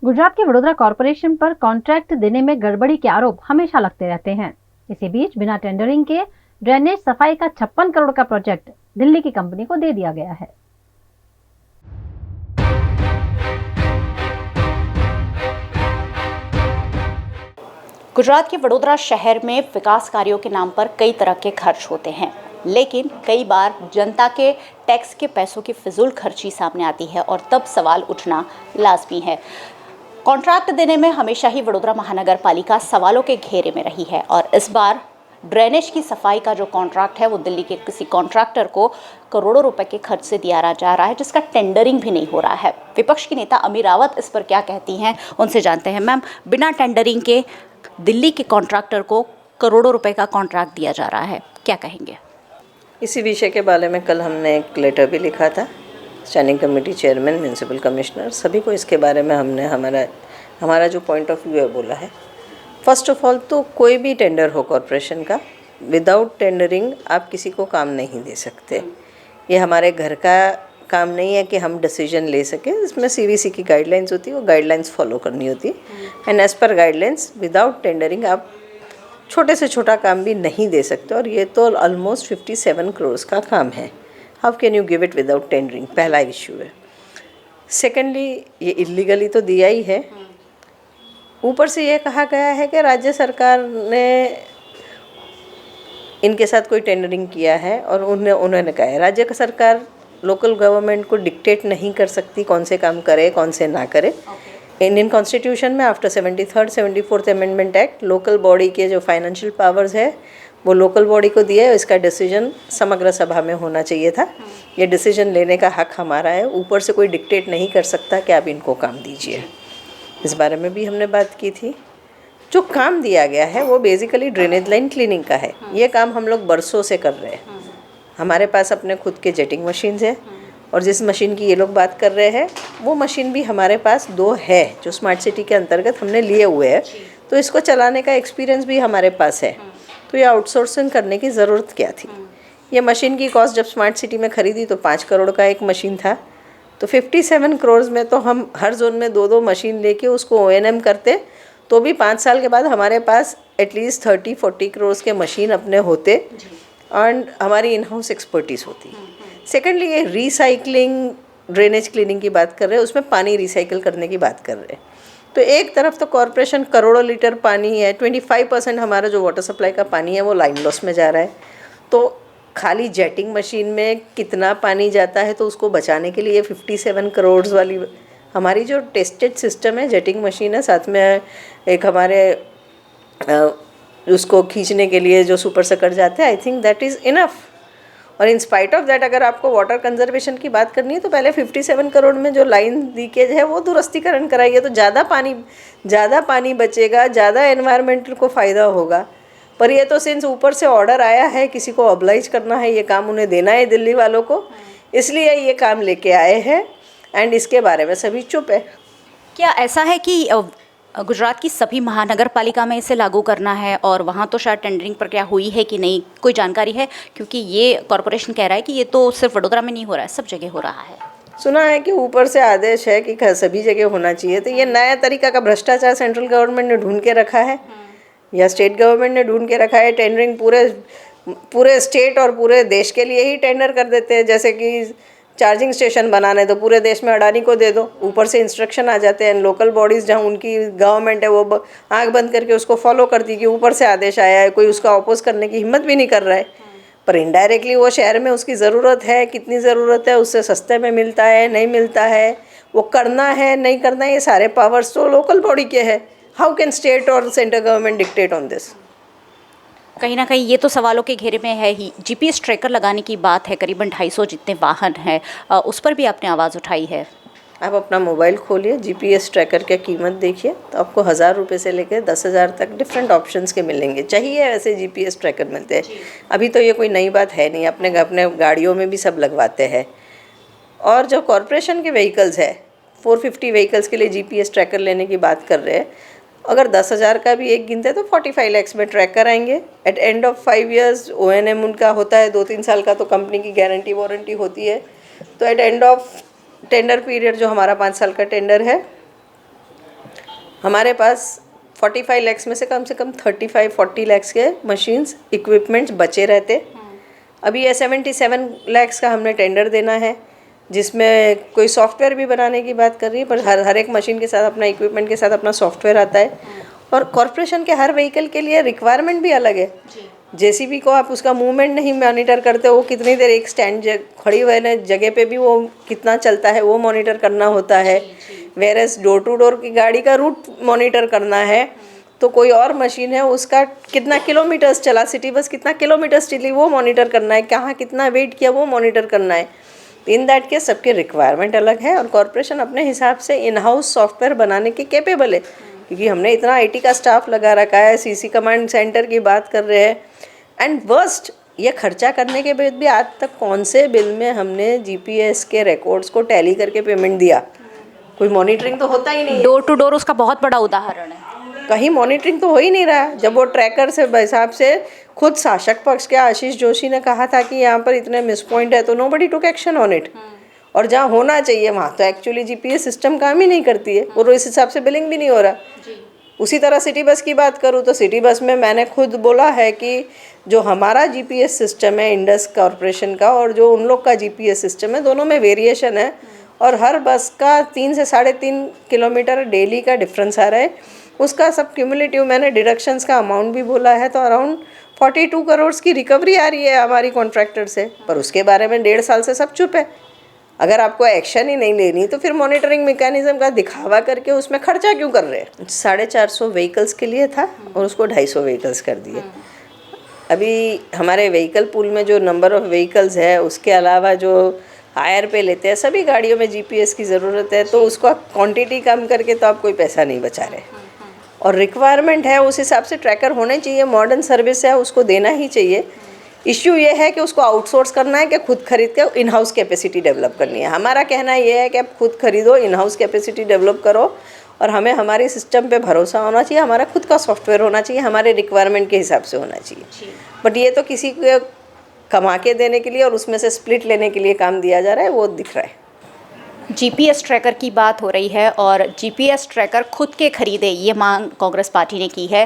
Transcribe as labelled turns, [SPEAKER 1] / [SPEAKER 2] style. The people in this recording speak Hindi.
[SPEAKER 1] गुजरात के वडोदरा कॉरपोरेशन पर कॉन्ट्रैक्ट देने में गड़बड़ी के आरोप हमेशा लगते रहते हैं। इसी बीच बिना टेंडरिंग के ड्रेनेज सफाई का 56 करोड़ का प्रोजेक्ट दिल्ली की कंपनी को दे दिया गया है।
[SPEAKER 2] गुजरात के वडोदरा शहर में विकास कार्यों के नाम पर कई तरह के खर्च होते हैं, लेकिन कई बार जनता के टैक्स के पैसों की फिजूल खर्ची सामने आती है और तब सवाल उठना लाजमी है। कॉन्ट्रैक्ट देने में हमेशा ही वडोदरा महानगर पालिका सवालों के घेरे में रही है और इस बार ड्रेनेज की सफाई का जो कॉन्ट्रैक्ट है वो दिल्ली के किसी कॉन्ट्रैक्टर को करोड़ों रुपए के खर्च से दिया जा रहा है, जिसका टेंडरिंग भी नहीं हो रहा है। विपक्ष की नेता अमी रावत इस पर क्या कहती हैं, उनसे जानते हैं। मैम, बिना टेंडरिंग के दिल्ली के कॉन्ट्रैक्टर को करोड़ों रुपए का कॉन्ट्रैक्ट दिया जा रहा है, क्या कहेंगे?
[SPEAKER 3] इसी विषय के बारे में कल हमने एक लेटर भी लिखा था standing committee chairman, municipal commissioner, सभी को इसके बारे में हमने हमारा जो पॉइंट ऑफ व्यू है बोला है। फर्स्ट ऑफ ऑल तो कोई भी टेंडर हो कॉरपोरेशन का, विदाउट टेंडरिंग आप किसी को काम नहीं दे सकते। ये हमारे घर का काम नहीं है कि हम डिसीजन ले सकें। इसमें सीवीसी की गाइडलाइंस होती है, वो गाइडलाइंस फॉलो करनी होती है and as per guidelines without tendering आप छोटे से छोटा काम भी नहीं दे सकते। और ये तो ऑलमोस्ट 57 करोड़ का काम है। How can you give it without tendering, पहला इशू है। सेकेंडली, ये इलीगली तो दिया ही है। ऊपर से ये कहा गया है कि राज्य सरकार ने इनके साथ कोई टेंडरिंग किया है और उन्होंने कहा है राज्य का सरकार लोकल गवर्नमेंट को डिक्टेट नहीं कर सकती कौन से काम करे कौन से ना करे। इंडियन कॉन्स्टिट्यूशन में after 73rd 74th amendment act local body के जो फाइनेंशियल पावर्स है वो लोकल बॉडी को दिया है। इसका डिसीजन समग्र सभा में होना चाहिए था। ये डिसीजन लेने का हक हमारा है। ऊपर से कोई डिक्टेट नहीं कर सकता कि आप इनको काम दीजिए। इस बारे में भी हमने बात की थी। जो काम दिया गया है वो बेसिकली ड्रेनेज लाइन क्लीनिंग का है। ये काम हम लोग बरसों से कर रहे हैं। हमारे पास अपने खुद के जेटिंग मशीन्स हैं और जिस मशीन की ये लोग बात कर रहे हैं वो मशीन भी हमारे पास 2 है जो स्मार्ट सिटी के अंतर्गत हमने लिए हुए हैं। तो इसको चलाने का एक्सपीरियंस भी हमारे पास है। तो ये आउटसोर्सिंग करने की ज़रूरत क्या थी? ये मशीन की कॉस्ट जब स्मार्ट सिटी में ख़रीदी तो 5 करोड़ का एक मशीन था। तो 57 करोड़ में तो हम हर जोन में 2-2 मशीन लेके उसको O&M करते तो भी 5 साल के बाद हमारे पास एटलीस्ट 30-40 करोड़ के मशीन अपने होते और हमारी इन हाउस एक्सपर्टीज़ होती। सेकेंडली, ये रिसाइकलिंग ड्रेनेज क्लीनिंग की बात कर रहे हैं, उसमें पानी रिसाइकिल करने की बात कर रहे हैं। तो एक तरफ तो कॉरपोरेशन करोड़ों लीटर पानी है, 25% हमारा जो वाटर सप्लाई का पानी है वो लाइन लॉस में जा रहा है। तो खाली जेटिंग मशीन में कितना पानी जाता है तो उसको बचाने के लिए 57 करोड़ वाली हमारी जो टेस्टेड सिस्टम है, जेटिंग मशीन है, साथ में एक हमारे उसको खींचने के लिए जो सुपर सकर जाते हैं, I think that is enough. और इन स्पाइट ऑफ दैट अगर आपको वाटर कंजर्वेशन की बात करनी है तो पहले 57 करोड़ में जो लाइन लीकेज है वो दुरुस्तीकरण कराइए तो ज़्यादा पानी बचेगा, ज़्यादा एनवायरनमेंट को फ़ायदा होगा। पर ये तो सिंस ऊपर से ऑर्डर आया है, किसी को ऑब्लाइज करना है, ये काम उन्हें देना है दिल्ली वालों को, इसलिए ये काम लेके आए हैं एंड इसके बारे में सभी चुप है।
[SPEAKER 2] क्या ऐसा है कि गुजरात की सभी महानगर पालिका में इसे लागू करना है और वहाँ तो शायद टेंडरिंग प्रक्रिया हुई है कि नहीं, कोई जानकारी है? क्योंकि ये कॉरपोरेशन कह रहा है कि ये तो सिर्फ वडोदरा में नहीं हो रहा है, सब जगह हो रहा है।
[SPEAKER 3] सुना है कि ऊपर से आदेश है कि सभी जगह होना चाहिए। तो ये नया तरीका का भ्रष्टाचार सेंट्रल गवर्नमेंट ने ढूंढ के रखा है या स्टेट गवर्नमेंट ने ढूंढ के रखा है। टेंडरिंग पूरे स्टेट और पूरे देश के लिए ही टेंडर कर देते हैं। जैसे कि चार्जिंग स्टेशन बनाने तो पूरे देश में अडानी को दे दो, ऊपर से इंस्ट्रक्शन आ जाते हैं। लोकल बॉडीज़ जहाँ उनकी गवर्नमेंट है वो आंख बंद करके उसको फॉलो करती कि ऊपर से आदेश आया है, कोई उसका अपोज करने की हिम्मत भी नहीं कर रहा है। पर इनडायरेक्टली वो शहर में उसकी ज़रूरत है, कितनी ज़रूरत है, उससे सस्ते में मिलता है नहीं मिलता है, वो करना है नहीं करना है, ये सारे पावर्स तो लोकल बॉडी के हैं। हाउ कैन स्टेट और central government dictate on this?
[SPEAKER 2] कहीं ना कहीं ये तो सवालों के घेरे में है ही। जीपीएस ट्रैकर लगाने की बात है, करीबन 250 जितने वाहन हैं, उस पर भी आपने आवाज़ उठाई है।
[SPEAKER 3] आप अपना मोबाइल खोलिए, जीपीएस ट्रैकर की कीमत देखिए तो आपको 1000 रुपये से लेकर 10,000 तक डिफरेंट ऑप्शंस के मिलेंगे। चाहिए वैसे जीपीएस ट्रैकर मिलते हैं। अभी तो ये कोई नई बात है नहीं, अपने गाड़ियों में भी सब लगवाते हैं। और जो कॉरपोरेशन के व्हीकल्स है 450 व्हीकल्स के लिए जीपीएस ट्रैकर लेने की बात कर रहे हैं। अगर 10,000 का भी एक गिनते तो 45 लाख में ट्रैक कराएंगे। Eight end of 5 years O&M उनका होता है, 2-3 साल का तो कंपनी की गारंटी वारंटी होती है। तो at end of tender period जो हमारा 5 साल का टेंडर है हमारे पास 45 लाख में से कम 35-40 लाख के मशीन्स इक्विपमेंट्स बचे रहते। अभी ये 77 लाख का हमने टेंडर देना है, जिसमें कोई सॉफ्टवेयर भी बनाने की बात कर रही है, पर हर एक मशीन के साथ अपना इक्विपमेंट के साथ अपना सॉफ्टवेयर आता है। और कॉरपोरेशन के हर व्हीकल के लिए रिक्वायरमेंट भी अलग है। जेसीबी को आप उसका मूवमेंट नहीं मॉनिटर करते, वो कितनी देर एक स्टैंड खड़ी हुई जगह पे भी वो कितना चलता है वो मॉनिटर करना होता है। वेरएस डोर टू डोर की गाड़ी का रूट मॉनिटर करना है, तो कोई और मशीन है उसका कितना किलोमीटर्स चला, सिटी बस कितना किलोमीटर्स चली वो मॉनिटर करना है, कहाँ कितना वेट किया वो मॉनिटर करना है। इन दैट केस सबके रिक्वायरमेंट अलग है और कॉरपोरेशन अपने हिसाब से इन हाउस सॉफ्टवेयर बनाने के कैपेबल है, क्योंकि हमने इतना आईटी का स्टाफ लगा रखा है, सीसी कमांड सेंटर की बात कर रहे हैं। एंड वर्स्ट, ये खर्चा करने के बाद भी आज तक कौन से बिल में हमने जीपीएस के रिकॉर्ड्स को टैली करके पेमेंट दिया? कोई मॉनिटरिंग तो होता ही नहीं।
[SPEAKER 2] डोर टू डोर उसका बहुत बड़ा उदाहरण है।
[SPEAKER 3] कहीं मॉनिटरिंग तो हो ही नहीं रहा। जब वो ट्रैकर से हिसाब से खुद शासक पक्ष के आशीष जोशी ने कहा था कि यहाँ पर इतने मिस पॉइंट है, तो nobody took action on it. और जहाँ होना चाहिए वहाँ तो एक्चुअली जीपीएस सिस्टम काम ही नहीं करती है और इस हिसाब से बिलिंग भी नहीं हो रहा। उसी तरह सिटी बस की बात करूँ तो सिटी बस में मैंने खुद बोला है कि जो हमारा जीपीएस सिस्टम है इंडस कॉरपोरेशन का और जो उन लोग का जीपीएस सिस्टम है, दोनों में वेरिएशन है और हर बस का 3 से 3.5 किलोमीटर डेली का डिफरेंस आ रहा है। उसका सब क्यूमुलेटिव मैंने डिडक्शंस का अमाउंट भी बोला है, तो अराउंड 42 करोड़ की रिकवरी आ रही है हमारी कॉन्ट्रैक्टर से, पर उसके बारे में 1.5 साल से सब चुप है। अगर आपको एक्शन ही नहीं लेनी तो फिर मॉनिटरिंग मैकेनिज्म का दिखावा करके उसमें खर्चा क्यों कर रहे हैं? 450 व्हीकल्स के लिए था और उसको 250 व्हीकल्स कर दिए। अभी हमारे व्हीकल पूल में जो नंबर ऑफ़ व्हीकल्स है, उसके अलावा जो हायर पे लेते हैं, सभी गाड़ियों में जीपीएस की ज़रूरत है, तो उसको क्वांटिटी कम करके तो आप कोई पैसा नहीं बचा रहे। और रिक्वायरमेंट है उस हिसाब से ट्रैकर होने चाहिए, मॉडर्न सर्विस है उसको देना ही चाहिए। इश्यू ये है कि उसको आउटसोर्स करना है कि खुद खरीद के इन हाउस कैपेसिटी डेवलप करनी है। हमारा कहना ये है कि आप खुद खरीदो, इन हाउस कैपेसिटी डेवलप करो और हमें हमारे सिस्टम पे भरोसा होना चाहिए, हमारा खुद का सॉफ्टवेयर होना चाहिए, हमारे रिक्वायरमेंट के हिसाब से होना चाहिए। बट ये तो किसी को कमा के देने के लिए और उसमें से स्प्लिट लेने के लिए काम दिया जा रहा है, वो दिख रहा है।
[SPEAKER 2] जीपीएस ट्रैकर की बात हो रही है और जीपीएस ट्रैकर खुद के खरीदे, ये मांग कांग्रेस पार्टी ने की है।